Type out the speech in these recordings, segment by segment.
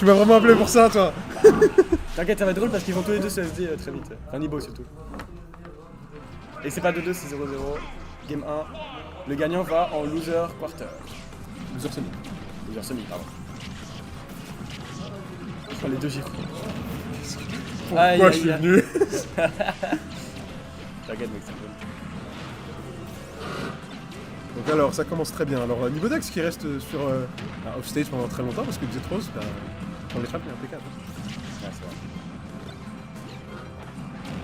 Tu m'as vraiment appelé pour ça, toi. T'inquiète, ça va être drôle parce qu'ils vont tous les deux se SD très vite. Enfin, Nibo surtout. Et c'est pas 2-2, c'est 0-0. Game 1. Le gagnant va en loser quarter. Loser semi. Loser semi, pardon. Oh, les deux gyros. Pourquoi je suis venu? T'inquiète, mec, c'est bon. Donc alors, ça commence très bien. Alors, niveau Dax qui reste sur offstage pendant très longtemps parce que Zetros, on les trappe, il est impeccable. Ouais, c'est vrai.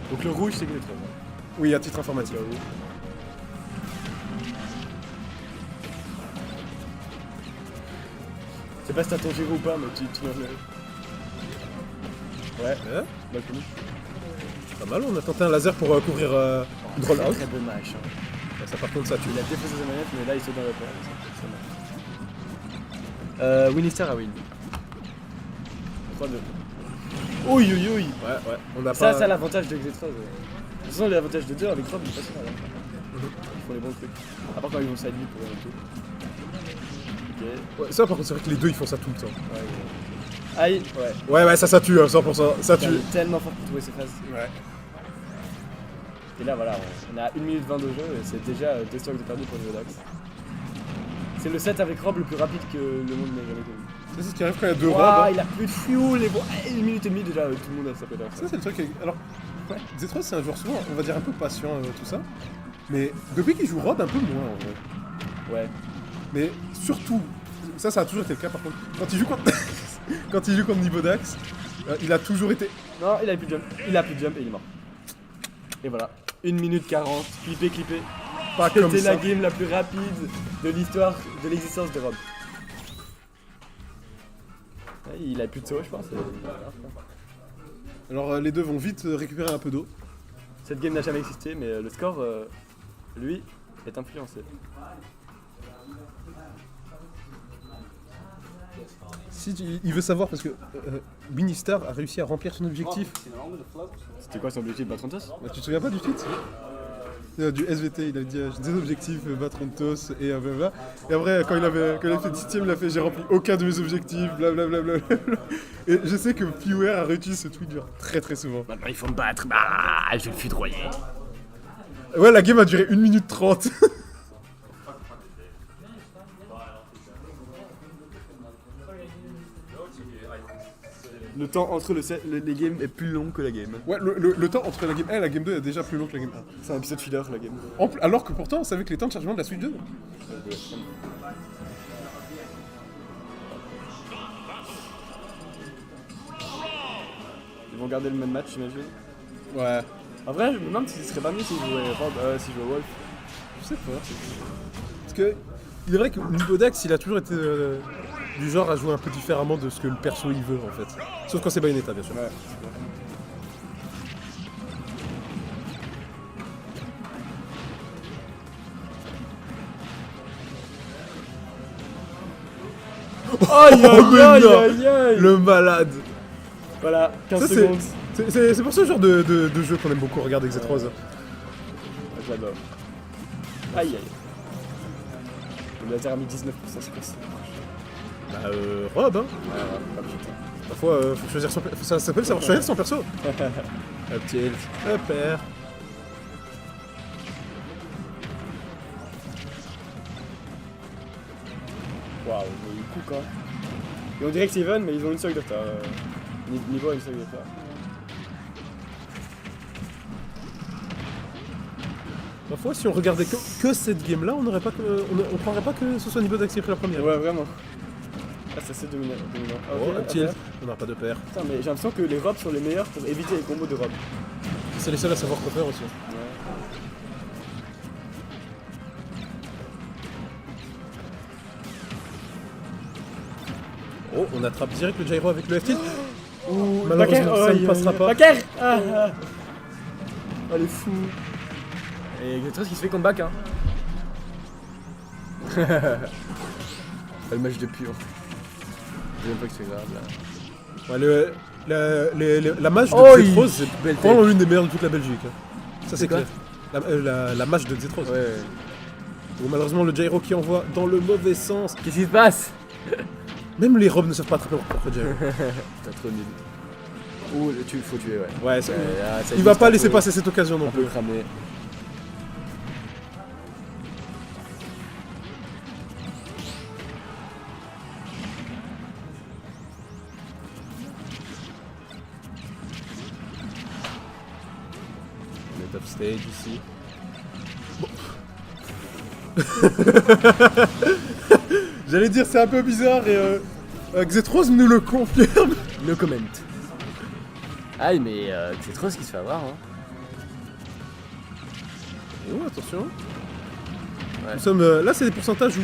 Donc le rouge, c'est que les trois. Oui, à titre informatif. Je sais pas si t'as ton gyro ou pas, mais tu m'as vu. Ouais, bah fini. Pas mal, on a tenté un laser pour couvrir une roll out. Très beau match. Hein. Ça par contre, ça tue. Il a défaussé ses manettes, mais là il saute dans le port. Winnister à win. 3-2. Oui, oui, oui. Ouais, on a Ça, pas... c'est l'avantage de Xetra. De toute façon, l'avantage de 2 avec Rob, il est pas si mal. Hein. Ils font les bons trucs. À part quand ils vont side pour rien tout. Ok. Ouais, ça par contre, c'est vrai que les deux ils font ça tout le temps. Ouais. Aïe, ouais. Ouais, ça tue, 100%. Ça tue. Il est tellement fort pour trouver ses phases. Ouais. Et là, voilà, on a 1 minute 20 de jeu et c'est déjà 2 stocks de perdu pour le Dax. C'est le set avec Rob le plus rapide que le monde n'ait jamais connu. C'est ce qui arrive quand il y a deux robes. Wow, il a plus de fuel et bon, 1 minute et demie déjà, tout le monde a sa pédale. Ça, c'est le truc. Alors, Z3, c'est un joueur souvent, on va dire, un peu patient, tout ça. Mais depuis qu'il joue Rob, un peu moins en vrai. Ouais. Mais surtout, ça a toujours été le cas par contre. Quand il joue contre, quand il joue contre Niveau Dax, il a toujours été. Non, il a plus de jump. Il a plus de jump et il est mort. Et voilà. 1 minute 40, clippé. Pas comme C'était ça. la game la plus rapide de l'histoire de l'existence de Rob. Il a plus de saut, je pense. Alors, les deux vont vite récupérer un peu d'eau. Cette game n'a jamais existé, mais le score, lui, est influencé. Si il veut savoir, parce que Binistar a réussi à remplir son objectif. C'était quoi son objectif, Batrontos? Bah, tu te souviens pas du tweet? Du SVT, il a dit j'ai des objectifs, Batrontos et blablabla. Et après, quand il avait fait 10ème, il a fait j'ai rempli aucun de mes objectifs, blablabla. Et je sais que Piware a réutilisé ce tweet genre très très souvent. Maintenant il faut me battre, bah je vais le foudroyer. Ouais, la game a duré 1 minute 30. Le temps entre les games est plus long que la game. Ouais, le temps entre la game 1 et la game 2 est déjà plus long que la game 1. C'est un épisode filler la game. Alors que pourtant, on savait que les temps de chargement de la Switch 2. Ils vont garder le même match, j'imagine. Ouais. En vrai, je me demande si ce serait pas mieux s'ils jouaient Wolf. Je sais pas. Parce que, il est vrai que Niveau Dax, il a toujours été du genre à jouer un peu différemment de ce que le perso il veut en fait. Sauf quand c'est Bayonetta, bien sûr. Ouais. Aïe aïe. Le malade. Voilà, 15 Ça, secondes. C'est pour ce genre de jeu qu'on aime beaucoup regarder X3. J'adore. Aïe aïe. Le laser a mis 19%, c'est quoi ça? Bah Rob hein. Ouais, putain. Parfois faut choisir son perso. Ça s'appelle savoir choisir son perso. Up tilt, up air. Waouh, il coup quoi. Et on dirait que c'est even, mais ils ont une seule de retard. Niveau a une seule de retard. Parfois, si on regardait que cette game là, on croirait pas que ce soit Niveau Dax qui a pris la première. Ouais, vraiment. Ah, c'est assez dominant. Oh, up tilt, on n'aura pas de paire. Putain, mais j'ai l'impression que les robes sont les meilleurs pour éviter les combos de robes. C'est les seuls à savoir quoi faire aussi. Oh, on attrape direct le gyro avec le F-tilt. Malheureusement, ça ne passera pas. Baker Oh, les fous. Et Xetros qui se fait comeback, hein. Pas le match de pur. Je sais même pas que c'est grave, là. Ouais, la match de Xetros, c'est probablement l'une des meilleures de toute la Belgique. Ça, c'est clair. La match de Xetros. Ouais. Bon, malheureusement, le gyro qui envoie dans le mauvais sens. Qu'est-ce qui se passe? Même les robes ne savent pas attraper leur propre Gyro. T'as trop nul. Ouh, il faut tuer, ouais. Ouais, Là, ça il va existe pas un laisser peu- passer cette occasion non un peu plus. cramé. On est top stage ici. J'allais dire c'est un peu bizarre et Xetros nous le confirme. No comment. Aïe, mais c'est trop ce qui se fait avoir, hein. Oh, attention. Ouais. Nous sommes, là, c'est des pourcentages où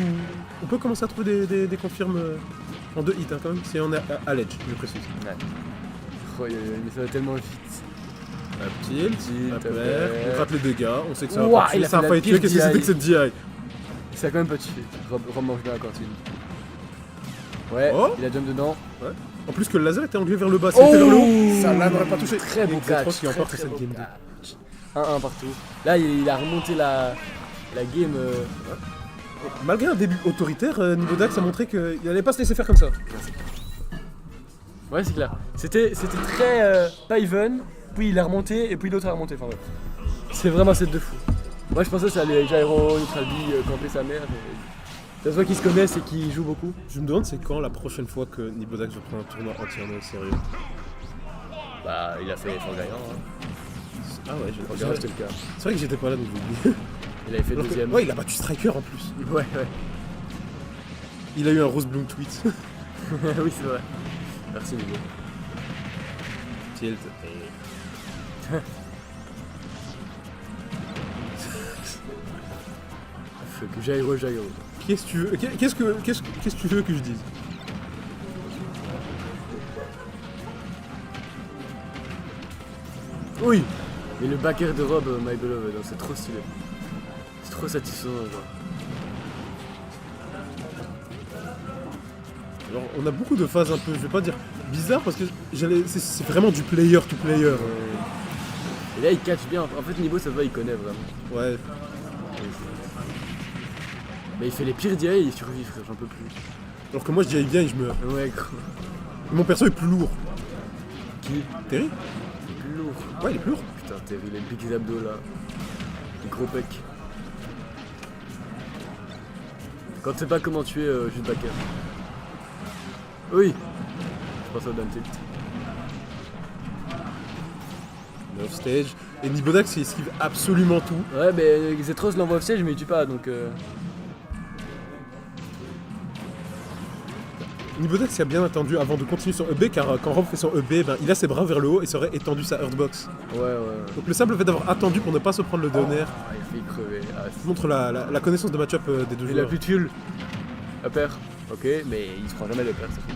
on peut commencer à trouver des confirmes en 2 hits, hein, quand même, si on est à l'edge, je précise. Ouais. Oh, mais ça va tellement vite. Up tilt, Tilt, up up air, air. on gratte les dégâts, on sait que ça va Ouah, pas il tuer, a ça fait va la pas tuer, pire qu'est-ce que c'était que cette DI? Ça a quand même pas tué. Rob mange bien la cantine. Ouais, Oh. il a jump dedans. En plus que le laser était enlevé vers le bas, si c'était vers le haut, ça là n'aurait pas touché. Très beau Et Xetros catch. qui emporte très cette beau game 2. catch. 1-1 partout. Là, il a remonté la game. Malgré un début autoritaire, Nibodax a montré qu'il allait pas se laisser faire comme ça. Ouais, c'est clair. C'était très pas even, puis il a remonté et puis l'autre a remonté. Enfin, ouais. C'est vraiment un set de fou. Moi, je pensais que ça allait Gyro, Neutral B, camper sa mère. Mais... ça se voit qu'ils se connaissent et qu'ils jouent beaucoup. Je me demande c'est quand la prochaine fois que Nibodax va prendre un tournoi entièrement au sérieux. Bah, il a fait Fort Gagnant. Hein. Ah ouais, Fort Gagnant, c'était le cas. c'est vrai que j'étais pas là donc j'ai oublié. Il avait fait Alors que- deuxième. Ouais, il a battu Striker en plus. Ouais, ouais. Il a eu un Rose Bloom tweet. Oui, c'est vrai. Merci, Nibo. Tilt. Fuck, Gyro. Qu'est-ce que tu veux qu'est-ce que tu veux que je dise? Oui. Mais le backer de Rob, My Beloved, c'est trop stylé. C'est trop satisfaisant, genre. Alors, on a beaucoup de phases un peu, je vais pas dire bizarres parce que c'est vraiment du player to player. Et là, il catch bien. En fait, Nibo, ça va, il connaît vraiment. Ouais. Mais il fait les pires DI et il survit, frère, j'en peux plus. Alors que moi je dis bien et je meurs. Ouais, gros. Mon perso est plus lourd. Qui Terry? Il est plus lourd. Ouais, il est plus lourd. Putain, Terry, il a le big abdos là. Le gros pec. Quand tu sais pas comment tuer, juste backer. Oui. Je pense au down tilt. Off stage. Et Nibodax il esquive absolument tout. Ouais, mais Xetros l'envoie off stage, mais il tue pas donc. Nibodax a bien attendu avant de continuer son EB car quand Rob fait son EB, ben, il a ses bras vers le haut et ça aurait étendu sa Earthbox. Ouais. Donc le simple fait d'avoir attendu pour ne pas se prendre le down air Ah, il a failli crever. Ah, montre la connaissance de match-up des deux il a joueurs. plus de fuel. Upper. Ok, mais il se prend jamais l'upper, ça fait.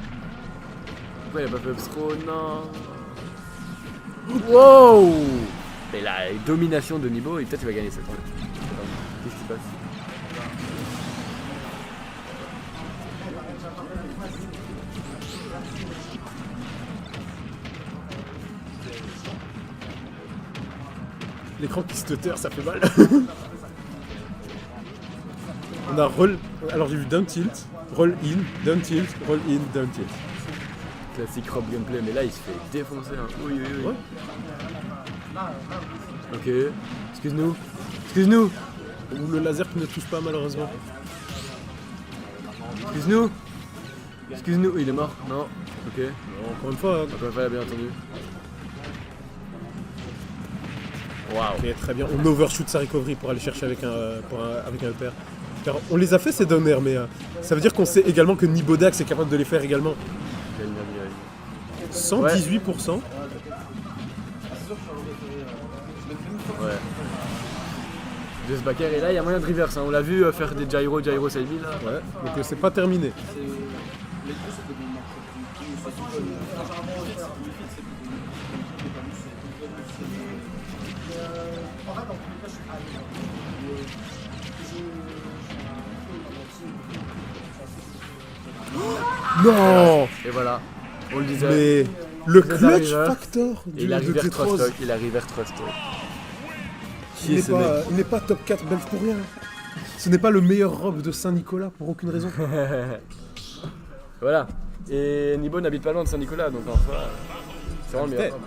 Pourquoi il a pas fait upstro? Non. Wow. Mais la domination de Nibo, et peut-être il va gagner cette fois. Qu'est-ce qui se passe? L'écran qui se stutter, ça fait mal. On a roll. Alors j'ai vu down tilt, roll in, down tilt, roll in, down tilt. Classique Rob gameplay, mais là il se fait défoncer. Hein. Oui. Ouais. Ok. Excuse-nous. Excuse-nous. Ou le laser qui ne touche pas malheureusement. Excuse-nous. Excuse-nous. Il est mort. Non. Ok. Alors, encore une fois, Encore une fois, il a bien entendu. Waouh. ok, très bien. On overshoot sa recovery pour aller chercher avec avec un upper. Car on les a fait ces down air, mais ça veut dire qu'on sait également que Nibodax est capable de les faire également. 118%. Ouais. De ce backer, et là il y a moyen de reverse. Hein. On l'a vu faire des gyro side B là. Ouais, donc c'est pas terminé. Non. Et voilà. On le disait. Mais le Très clutch arriveur. factor Et il a de river Xetros, trust talk. Il a river trust talk. Qui il est n'est ce mec? pas, il n'est pas top 4 belge pour rien. Ce n'est pas le meilleur robe de Saint-Nicolas pour aucune raison. Voilà. Et Nibo n'habite pas loin de Saint-Nicolas, donc en soi, c'est vraiment le meilleur.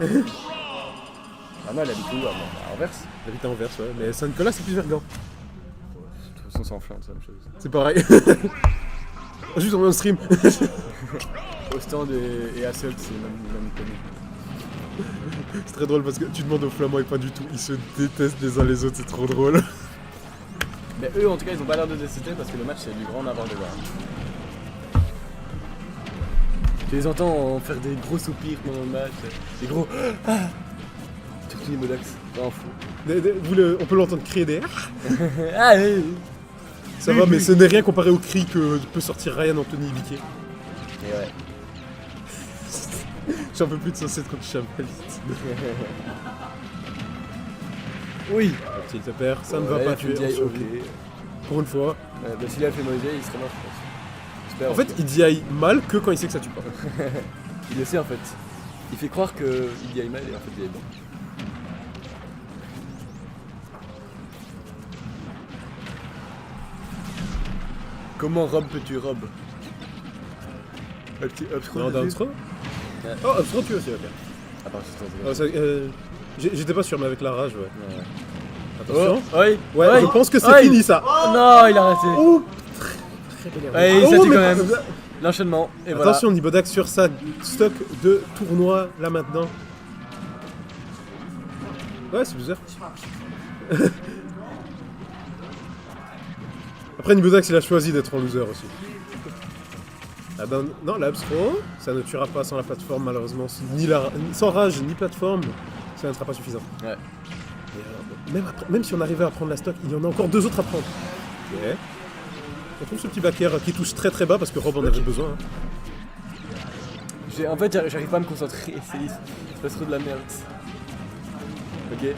Ah non, elle habite où? À Anvers. J'habite à Anvers, ouais. Mais Saint-Nicolas, c'est plus Vergan. De toute façon, c'est en flanc, c'est la même chose. C'est pareil. Juste en stream. Ostende et Hasselt, c'est même connu. C'est très drôle parce que tu demandes aux Flamands et pas du tout. Ils se détestent les uns les autres, c'est trop drôle. Mais eux, en tout cas, ils ont pas l'air de détester parce que le match, c'est du grand n'importe quoi. Tu les entends faire des gros soupirs pendant le match, des gros ah, surtout Nibodax, vraiment fou. On peut l'entendre crier des Ah, oui. Ça va, mais ce n'est rien comparé au cri que peut sortir Ryan Anthony Biquet. Et ouais. J'en peux plus de saucer quand tu champelles. Oui. S'il te perd, ça ne va Ouais, pas tu tuer. dis, ok. Pour une fois. Bah, s'il a fait mauvais, il serait mort, je pense. J'espère, En fait, il dit aille mal que quand il sait que ça tue pas. il le sait en fait. Il fait croire qu'il y aille mal et en fait il est bon. Comment Rob peux-tu Rob? Un petit upscroll. Non, dessus. downstrow. Ouais. Oh, upstrow tu aussi, ok. Ah, pardon, c'est Ah, ça, j'étais pas sûr, mais avec la rage, ouais. ouais. Attention. Oh, oui. Ouais, Oui. je pense que c'est Oui. fini ça. Oh non, il a raté. Oh, Ouais, il s'est oh, dit mais- quand même. L'enchaînement. Et voilà. Attention, Nibodax sur sa stock de tournoi là maintenant. Ouais, c'est bizarre. Après, Nibodax il a choisi d'être en loser aussi. Ah ben, non, la upstrow, ça ne tuera pas sans la plateforme malheureusement. Sans rage ni plateforme, ça ne sera pas suffisant. Ouais. Et même si on arrivait à prendre la stock, il y en a encore 2 autres à prendre. Ok. On trouve ce petit backer qui touche très très bas parce que Rob en avait besoin. Hein. En fait, j'arrive pas à me concentrer. C'est pas trop de la merde. Ok.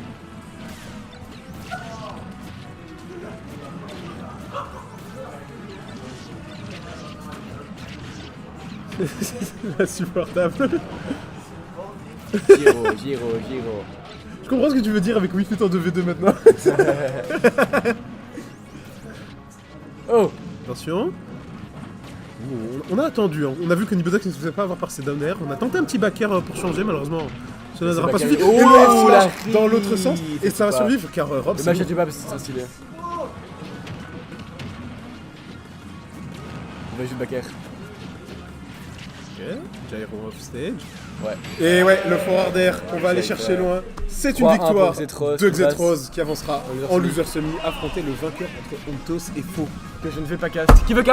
C'est insupportable. Giro. Je comprends ce que tu veux dire avec Wii Fit en 2v2 maintenant. Oh. Attention. On a attendu, hein. On a vu que Nibodax ne se faisait pas avoir par ses down air. On a tenté un petit back air pour changer, malheureusement. Cela n'aura pas back suffi. air- Et le Oh, F slash la dans l'autre sens. Et ça va pas. survivre car Rob, Le c'est match bon. n'était pas parce que c'est très stylé. On va jouer back air. Ok, gyro off stage. Ouais. Et ouais, le forward air qu'on va aller chercher loin. C'est une 3-1 victoire pour Xetros, de qui passe Xetros qui avancera en loser en semi. loser semi, affronter le vainqueur entre Ontos et Faux. Que je ne fais pas cast. Qui veut cast?